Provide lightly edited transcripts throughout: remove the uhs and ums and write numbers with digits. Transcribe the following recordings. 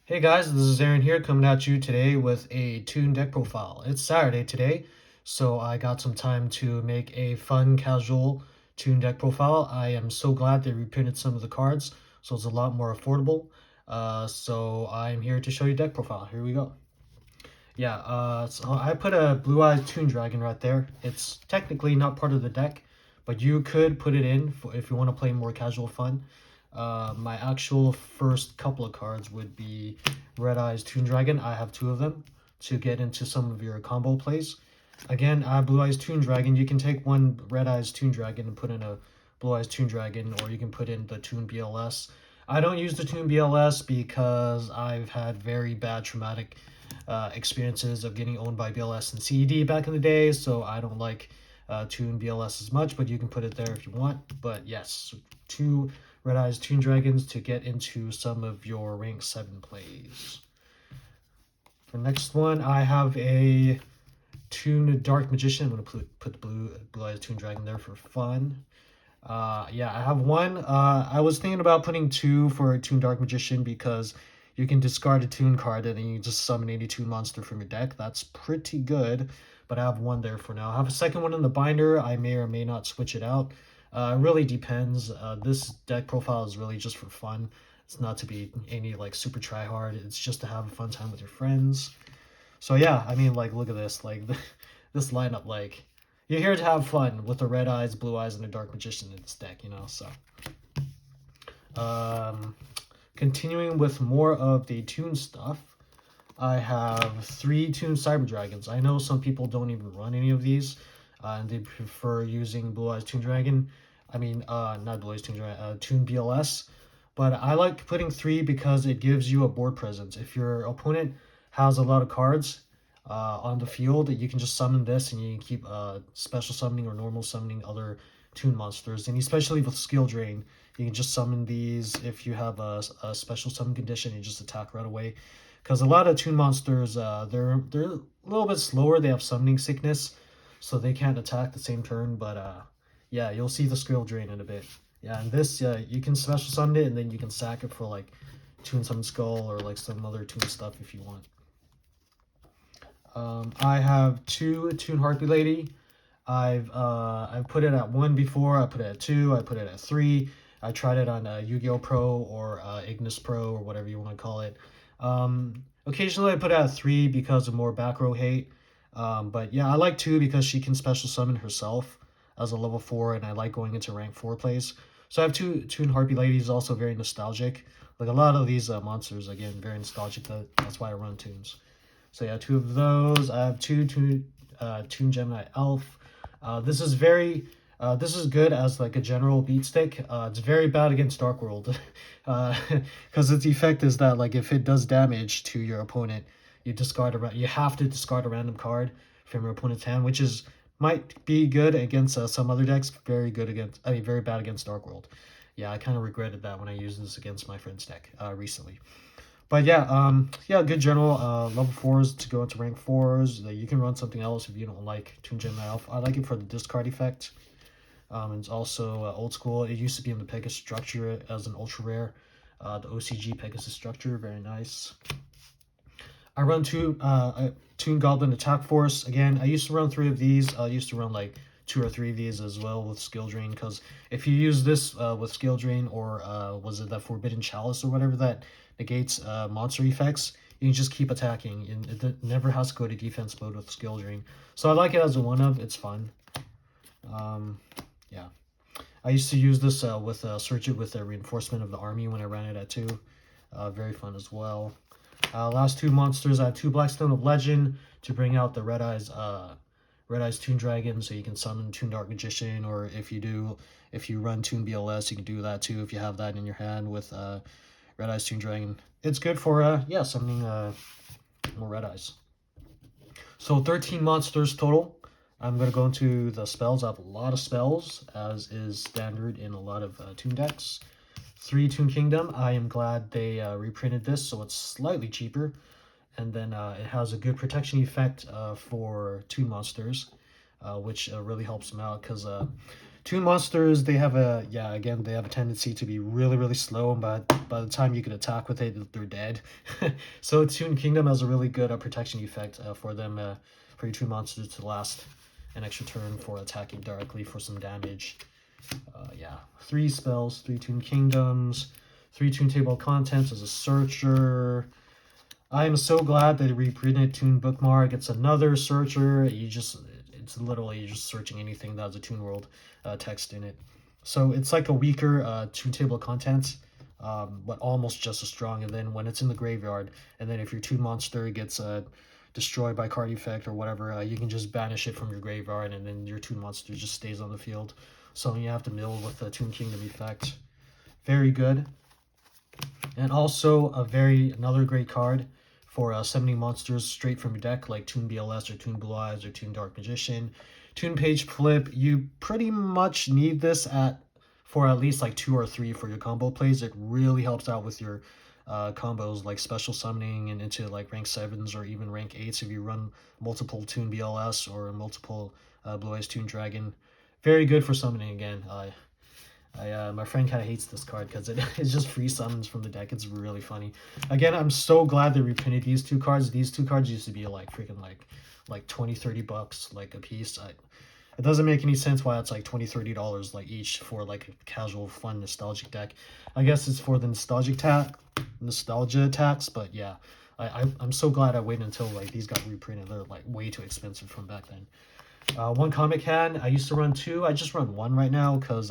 Hey guys, this is Aaron here coming at you today with a Toon Deck Profile. It's Saturday today, so I got some time to make a fun, casual Toon Deck Profile. I am so glad they reprinted some of the cards, so it's a lot more affordable. So I'm here to show you deck profile. Here we go. Yeah, so I put a Blue Eyes Toon Dragon right there. It's technically not part of the deck, but you could put it in if you want to play more casual fun. My actual first couple of cards would be Red Eyes Toon Dragon. I have two of them to get into some of your combo plays. Again, I have Blue Eyes Toon Dragon. You can take one Red Eyes Toon Dragon and put in a Blue Eyes Toon Dragon, or you can put in the Toon BLS. I don't use the Toon BLS because I've had very bad traumatic experiences of getting owned by BLS and CED back in the day, so I don't like Toon BLS as much, but you can put it there if you want. But yes, two Red Eyes Toon Dragons to get into some of your rank 7 plays. For next one, I have a Toon Dark Magician. I'm going to put the Blue Eyes Toon Dragon there for fun. Yeah, I have one. I was thinking about putting two for a Toon Dark Magician because you can discard a Toon card and then you just summon any Toon monster from your deck. That's pretty good, but I have one there for now. I have a second one in the binder. I may or may not switch it out. It really depends. This deck profile is really just for fun. It's not to be any like super try hard. It's just to have a fun time with your friends. So yeah, I mean, like, look at this. Like, this lineup, like, you're here to have fun with the Red Eyes, Blue Eyes, and a Dark Magician in this deck, you know, so. Continuing with more of the Toon stuff, I have 3 Toon Cyber Dragons. I know some people don't even run any of these, and they prefer using Blue Eyes Toon Dragon. I mean, not Blue Eyes Toon Dragon, Toon BLS. But I like putting 3 because it gives you a board presence. If your opponent has a lot of cards on the field, you can just summon this and you can keep special summoning or normal summoning other Toon monsters. And especially with skill drain, you can just summon these if you have a special summon condition. You just attack right away. Because a lot of Toon monsters, they're a little bit slower. They have summoning sickness, so they can't attack the same turn. But yeah, you'll see the skill drain in a bit. Yeah, and this, you can special summon it, and then you can sack it for like Toon Summon Skull or like some other Toon stuff if you want. I have 2 Toon Harpy Lady. I've put it at 1 before. I put it at 2. I put it at 3. I tried it on Yu-Gi-Oh! Pro or Ignis Pro or whatever you want to call it. Occasionally I put it at 3 because of more back row hate. But yeah, I like 2 because she can special summon herself as a level 4, and I like going into rank 4 plays. So I have 2 Toon Harpy Ladies, also very nostalgic. Like a lot of these monsters, again, very nostalgic. That's why I run Toons. So yeah, 2 of those. I have 2 Toon Gemini Elf. This is good as like a general beat stick. It's very bad against Dark World, because its effect is that like if it does damage to your opponent, you have to discard a random card from your opponent's hand, which is might be good against some other decks. Very bad against Dark World. Yeah, I kind of regretted that when I used this against my friend's deck recently. But yeah, good general. Level 4s to go into rank 4s. You can run something else if you don't like Toon Gemini Alpha. I like it for the discard effect. It's also old school. It used to be in the Pegasus structure as an ultra rare. The OCG Pegasus structure, very nice. I run 2 Toon Goblin Attack Force. Again, I used to run 3 of these. I used to run like 2 or 3 of these as well with Skill Drain, because if you use this with Skill Drain, or was it that Forbidden Chalice or whatever that negates monster effects, you can just keep attacking, and it never has to go to defense mode with Skill Drain. So I like it as a 1-of. It's fun. Yeah. I used to use this with search it with a reinforcement of the army when I ran it at 2. Very fun as well. Last 2 monsters, I have 2 Blackstone of Legend to bring out the Red Eyes Toon Dragon, so you can summon Toon Dark Magician, or if you run Toon BLS, you can do that too if you have that in your hand with Red Eyes Toon Dragon. It's good for yeah, summoning more Red Eyes. So 13 monsters total. I'm going to go into the spells. I have a lot of spells, as is standard in a lot of Toon decks. 3 Toon Kingdom. I am glad they reprinted this, so it's slightly cheaper. And then it has a good protection effect for Toon monsters, which really helps them out, because Toon monsters, they have a, yeah, again, they have a tendency to be really, really slow, but by the time you can attack with it, they're dead. So Toon Kingdom has a really good protection effect for them, for your Toon monsters to last an extra turn for attacking directly for some damage. Yeah, 3 spells, 3 Toon Kingdoms, 3 Toon Table of Contents as a searcher. I am so glad that it reprinted Toon Bookmark. It's another searcher. It's literally just searching anything that has a Toon World text in it. So it's like a weaker Toon Table of Contents, but almost just as strong. And then when it's in the graveyard, and then if your Toon monster gets destroyed by card effect or whatever, you can just banish it from your graveyard, and then your Toon monster just stays on the field. So you have to mill with the Toon Kingdom effect. Very good. And also another great card for summoning monsters straight from your deck, like Toon BLS or Toon Blue Eyes or Toon Dark Magician. Toon Page Flip, you pretty much need this for at least like 2 or 3 for your combo plays. It really helps out with your combos like special summoning and into like rank 7s or even rank 8s if you run multiple Toon BLS or multiple Blue Eyes Toon Dragon. Very good for summoning again. My friend kind of hates this card because it's just free summons from the deck. It's really funny. Again, I'm so glad they reprinted these 2 cards. These 2 cards used to be like freaking like 20-30 bucks like a piece. It doesn't make any sense why it's like $20-30 like each for like a casual, fun, nostalgic deck. I guess it's for the nostalgia tax, but yeah, I'm so glad I waited until like these got reprinted. They're like way too expensive from back then. 1 comic hand. I used to run 2. I just run 1 right now because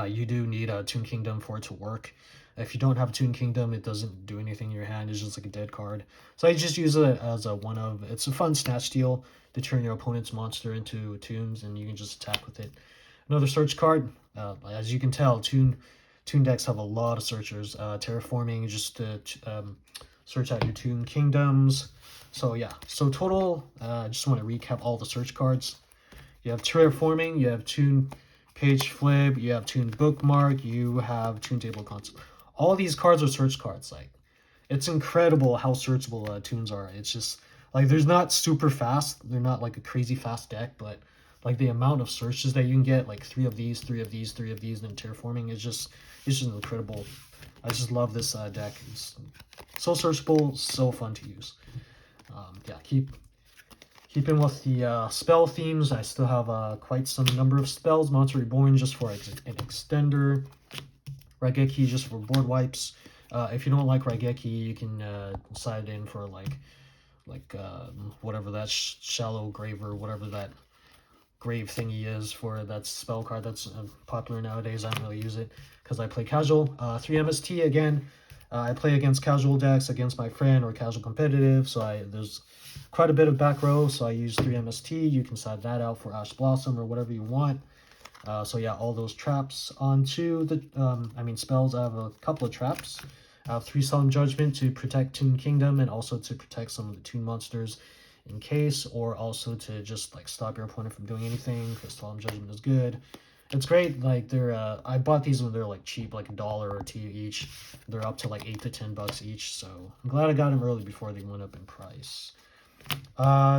you do need a Toon Kingdom for it to work. If you don't have Toon Kingdom, it doesn't do anything in your hand. It's just like a dead card. So I just use it as it's a fun snatch steal to turn your opponent's monster into Toons, and you can just attack with it. Another search card. As you can tell, Toon decks have a lot of searchers. Terraforming, just to search out your Toon Kingdoms. So yeah, so total, I just want to recap all the search cards. You have Terraforming, you have Toon Page Flip, you have Toon Bookmark, you have Toon Table of Contents. All these cards are search cards. Like, it's incredible how searchable Toons are. It's just like they're not super fast. They're not like a crazy fast deck, but like the amount of searches that you can get, like 3 of these, 3 of these, 3 of these, and Terraforming is just incredible. I just love this deck. It's so searchable, so fun to use. Yeah, keeping with the spell themes, I still have quite some number of spells. Monster Reborn just for an extender. Raigeki just for board wipes. If you don't like Raigeki, you can side in for like whatever that shallow grave or whatever that grave thingy is for that spell card that's popular nowadays. I don't really use it because I play casual. 3 MST again. I play against casual decks against my friend or casual competitive, so there's quite a bit of back row, so I use 3 MST. You can side that out for Ash Blossom or whatever you want. So yeah, all those traps onto the, spells. I have a couple of traps. I have 3 Solemn Judgment to protect Toon Kingdom and also to protect some of the Toon monsters in case, or also to just like stop your opponent from doing anything, because Solemn Judgment is good. It's great. Like I bought these when they're like cheap, like $1 or $2 each. They're up to like $8 to $10 each, so I'm glad I got them early before they went up in price.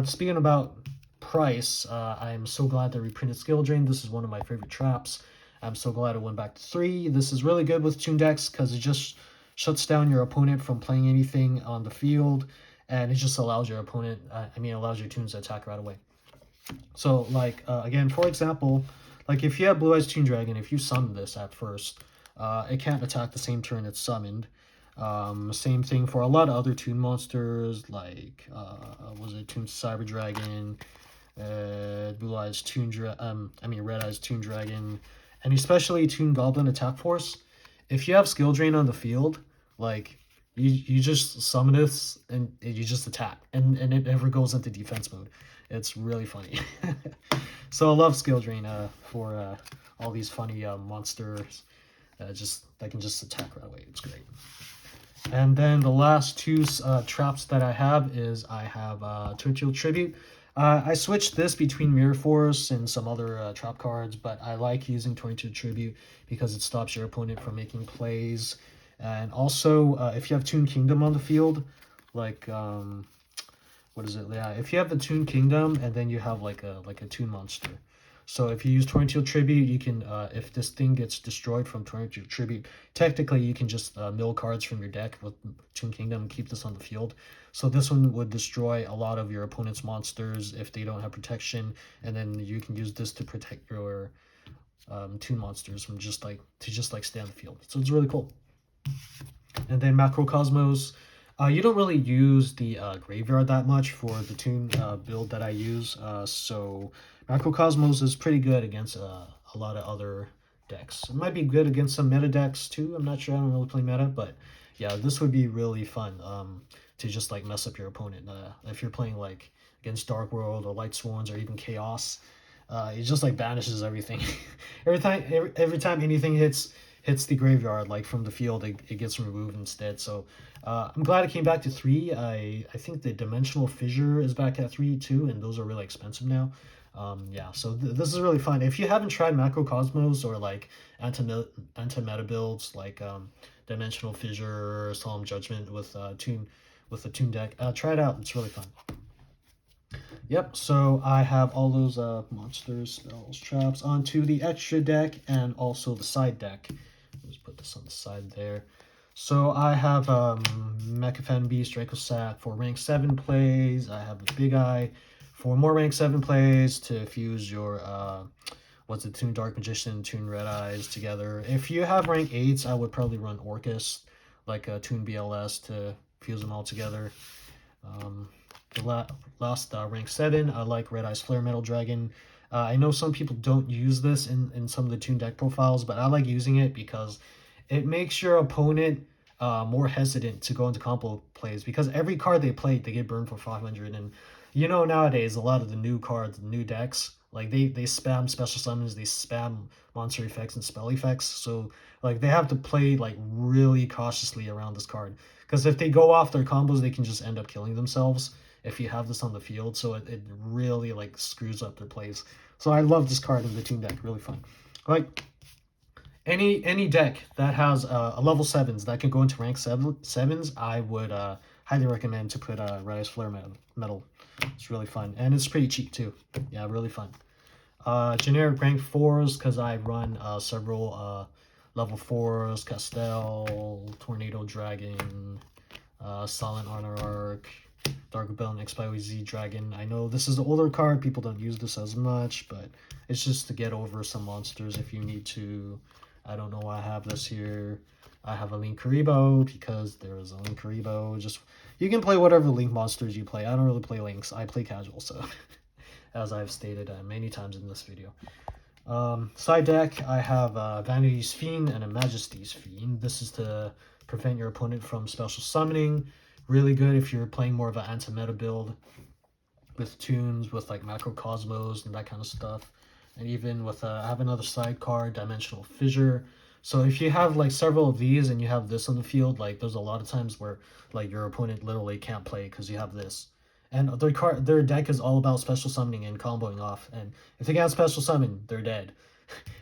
Speaking about price, I'm so glad they reprinted Skill Drain. This is one of my favorite traps. I'm so glad it went back to 3. This is really good with Toon decks because it just shuts down your opponent from playing anything on the field, and it just allows your opponent, allows your Toons to attack right away. So, like, again, for example, like if you have Blue Eyes Toon Dragon, if you summon this at first, it can't attack the same turn it's summoned. Same thing for a lot of other Toon monsters, like, was it Toon Cyber Dragon, Blue Eyes Toon Red Eyes Toon Dragon, and especially Toon Goblin Attack Force. If you have Skill Drain on the field, like, you just summon this and you just attack, and it never goes into defense mode. It's really funny. So I love Skill Drain for all these funny monsters that can just attack right away. It's great. And then the last 2 traps that I have is I have Twitchell Tribute. I switched this between Mirror Force and some other trap cards, but I like using Torrential Tribute because it stops your opponent from making plays. And also, if you have Toon Kingdom on the field, like, what is it? Yeah, if you have the Toon Kingdom and then you have like a Toon monster. So if you use Torrential Tribute, you can, if this thing gets destroyed from Torrential Tribute, technically you can just mill cards from your deck with Toon Kingdom and keep this on the field. So this one would destroy a lot of your opponent's monsters if they don't have protection, and then you can use this to protect your Toon monsters from just like stay on the field. So it's really cool. And then Macrocosmos, you don't really use the graveyard that much for the Toon build that I use. So Macrocosmos is pretty good against a lot of other decks. It might be good against some meta decks too. I'm not sure. I don't really play meta, but yeah, this would be really fun to just like mess up your opponent. If you're playing like against Dark World or Light Sworns or even Chaos, it just like banishes everything. every time anything hits the graveyard, like from the field, it gets removed instead. So I'm glad it came back to 3. I think the Dimensional Fissure is back at 3 too, and those are really expensive now. Yeah, so this is really fun. If you haven't tried Macrocosmos or like anti-meta builds like Dimensional Fissure or Solemn Judgment with the Toon deck, try it out. It's really fun. Yep, so I have all those monsters, spells, traps onto the extra deck and also the side deck. Let's put this on the side there. So I have Mechafen Beast, Dracosack for rank 7 plays. I have a Big Eye for more rank 7 plays to fuse your Toon Dark Magician, Toon Red Eyes together. If you have rank 8s, I would probably run Orcus, like a Toon BLS to fuse them all together. The last rank 7, I like Red Eyes Flare Metal Dragon. I know some people don't use this in some of the Toon deck profiles, but I like using it because it makes your opponent more hesitant to go into combo plays, because every card they play, they get burned for 500. And you know, nowadays, a lot of the new cards, the new decks, like they spam special summons, they spam monster effects and spell effects. So like they have to play like really cautiously around this card, because if they go off their combos, they can just end up killing themselves if you have this on the field. So it really like screws up their plays. So I love this card in the Toon deck. Really fun. Like any deck that has a level 7s that can go into rank 7s, I would highly recommend to put Red Eyes Flare Metal. It's really fun, and it's pretty cheap too. Yeah, really fun. Generic rank 4s, because I run several level 4s, Castel, Tornado Dragon, Silent Honor Arc, Dark Rebellion XYZ Dragon. I know this is the older card, people don't use this as much, but it's just to get over some monsters if you need to. I don't know why I have this here. I have a Link Karibo because there is a Link Karibo. Just, you can play whatever Link monsters you play. I don't really play Links. I play casual, so as I've stated many times in this video. Side deck, I have Vanity's Fiend and a Majesty's Fiend. This is to prevent your opponent from special summoning. Really good if you're playing more of an anti-meta build with tunes, with like Macrocosmos and that kind of stuff. And even with, I have another side card, Dimensional Fissure. So if you have like several of these and you have this on the field, like there's a lot of times where like your opponent literally can't play because you have this. And their deck is all about special summoning and comboing off. And if they can't special summon, they're dead.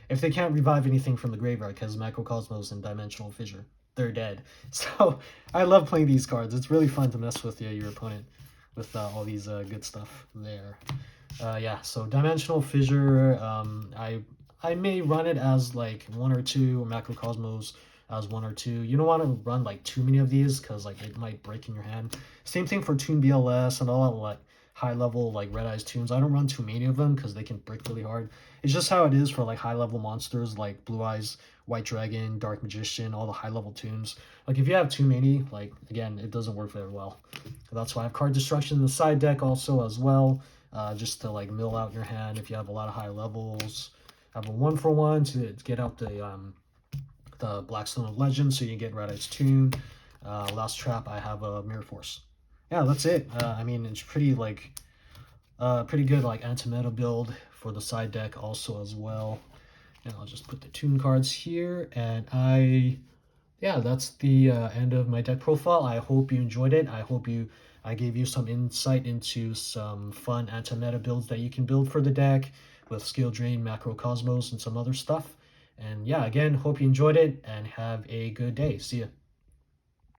If they can't revive anything from the graveyard because Macrocosmos and Dimensional Fissure, they're dead. So I love playing these cards. It's really fun to mess with your opponent with all these good stuff there. Yeah, so Dimensional Fissure, I may run it as like 1 or 2, or Macrocosmos as 1 or 2. You don't want to run like too many of these because like it might break in your hand. Same thing for Toon BLS and all that like high level like Red Eyes tunes. I don't run too many of them because they can break really hard. It's just how it is for like high level monsters like Blue Eyes, White Dragon, Dark Magician, all the high level tunes. Like if you have too many, like again, it doesn't work very well. That's why I have Card Destruction in the side deck also as well. Just to like mill out your hand if you have a lot of high levels. I have a 1-for-1 to get out the Blackstone of Legend, so you can get Red Eyes Toon. Last trap, I have a Mirror Force. Yeah, that's it. I mean, it's pretty like pretty good like anti-meta build for the side deck also as well. And I'll just put the Toon cards here, and yeah, that's the end of my deck profile. I hope you enjoyed it. I gave you some insight into some fun anti-meta builds that you can build for the deck with Skill Drain, Macrocosmos, and some other stuff. And yeah, again, hope you enjoyed it and have a good day. See ya.